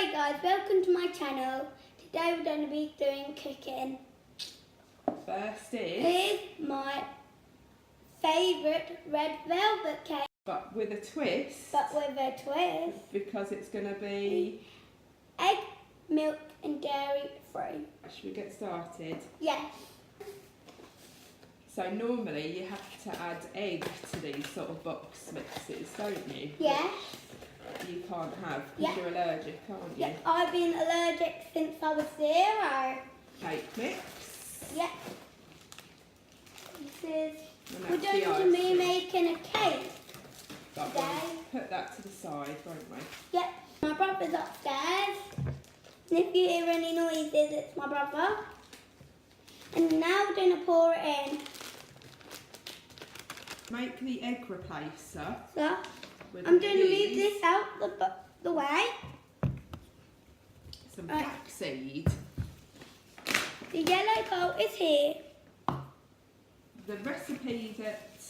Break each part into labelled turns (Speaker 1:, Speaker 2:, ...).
Speaker 1: Hi guys, welcome to my channel. Today we're going to be doing cooking.
Speaker 2: First is...
Speaker 1: Here's my favourite red velvet cake.
Speaker 2: But with a twist. Because it's going to be...
Speaker 1: egg, milk and dairy free.
Speaker 2: Should we get started?
Speaker 1: Yes.
Speaker 2: So normally you have to add egg to these sort of box mixes, don't you?
Speaker 1: Yes.
Speaker 2: You can't have because you're allergic, aren't you?
Speaker 1: Yeah, I've been allergic since I was 0.
Speaker 2: Cake mix.
Speaker 1: Yeah. This is...
Speaker 2: And
Speaker 1: We're
Speaker 2: that's
Speaker 1: going to be making a cake
Speaker 2: but
Speaker 1: today.
Speaker 2: we'll put that to the side, won't we?
Speaker 1: Yep. My brother's upstairs. And if you hear any noises, it's my brother. And now we're going to pour it in.
Speaker 2: Make the egg replacer.
Speaker 1: So, I'm going to move this out the way.
Speaker 2: Some flaxseed.
Speaker 1: The yellow bowl is here.
Speaker 2: The recipe that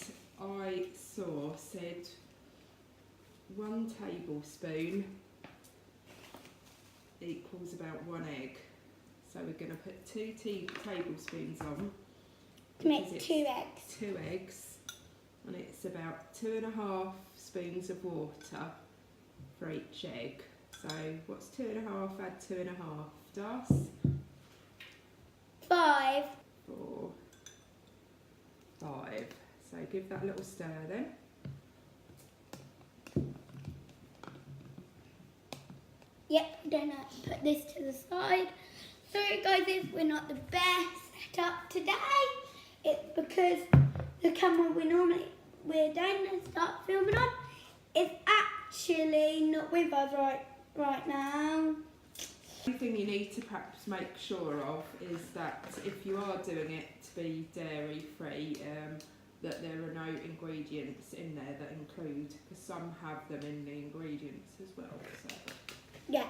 Speaker 2: I saw said 1 tablespoon equals about 1 egg. So we're going to put 2 tablespoons on.
Speaker 1: To make 2 eggs.
Speaker 2: 2 eggs. And it's about 2.5 spoons of water for each egg. So what's 2.5? Add 2.5. Das?
Speaker 1: 5.
Speaker 2: 4, 5. So give that a little stir then.
Speaker 1: Yep, we're going to put this to the side. Sorry guys if we're not the best set up today. It's because the camera we're going to start filming on is actually not with us right now.
Speaker 2: The thing you need to perhaps make sure of is that if you are doing it to be dairy free, that there are no ingredients in there that include, because some have them in the ingredients as well. So.
Speaker 1: Yeah.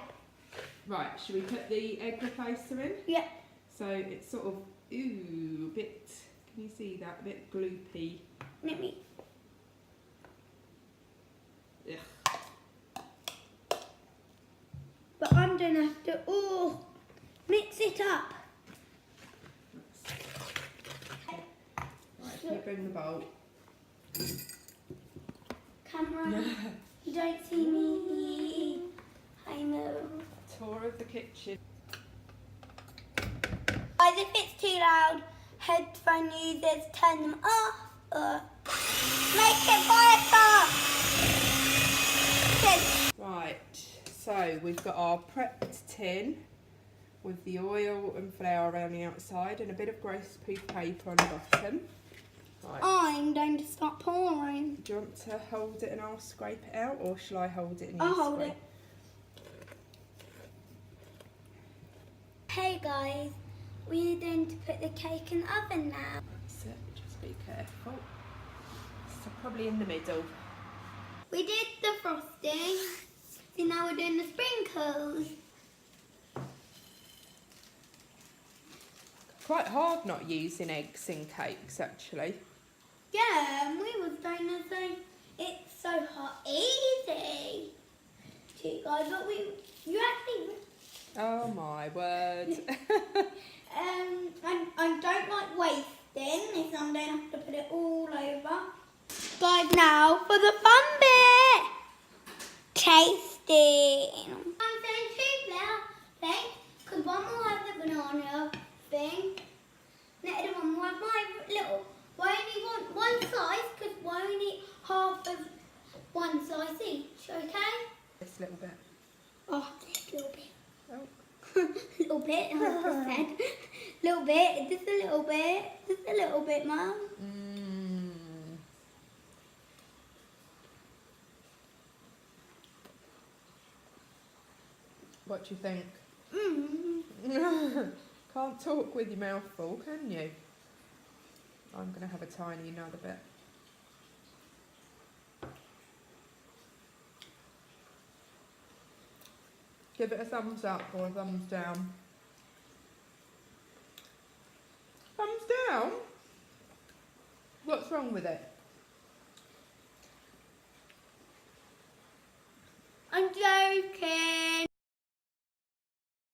Speaker 2: Right, should we put the egg replacer in?
Speaker 1: Yeah.
Speaker 2: So it's sort of, a bit, can you see that? A bit gloopy.
Speaker 1: Let me.
Speaker 2: Ugh.
Speaker 1: But I'm going to have to mix it up.
Speaker 2: Right, can you bring the bowl?
Speaker 1: Camera, you don't see me. I know.
Speaker 2: Tour of the kitchen.
Speaker 1: Guys, if it's too loud, headphone users turn them off. Make it quieter.
Speaker 2: Right, so we've got our prepped tin with the oil and flour around the outside and a bit of greaseproof paper on the bottom. Right.
Speaker 1: I'm going to start pouring.
Speaker 2: Do you want to hold it and I'll scrape it out, or shall I hold it and you
Speaker 1: I'll hold
Speaker 2: scrape?
Speaker 1: it. Hey guys, we're going to put the cake in the oven now.
Speaker 2: So just be careful. So probably in the middle.
Speaker 1: We did the frosting, so now we're doing the sprinkles.
Speaker 2: Quite hard not using eggs in cakes actually.
Speaker 1: Yeah, and we was going to say it's so easy to you guys, but you actually...
Speaker 2: Oh my word.
Speaker 1: I don't like wasting, so I'm going to have to put it all over. Guys, now for the fun bit! Tasting. I'm saying 2 things, because one will have the banana thing, the other one will have my little... I only want one slice, because I only eat half of one slice each, okay?
Speaker 2: This little bit.
Speaker 1: Oh, this little bit.
Speaker 2: Oh.
Speaker 1: Little bit, 100%. Little bit, just a little bit. Just a little bit, Mum.
Speaker 2: What do you think? Can't talk with your mouth full, can you? I'm going to have a tiny another bit. Give it a thumbs up or a thumbs down. Thumbs down? What's wrong with it?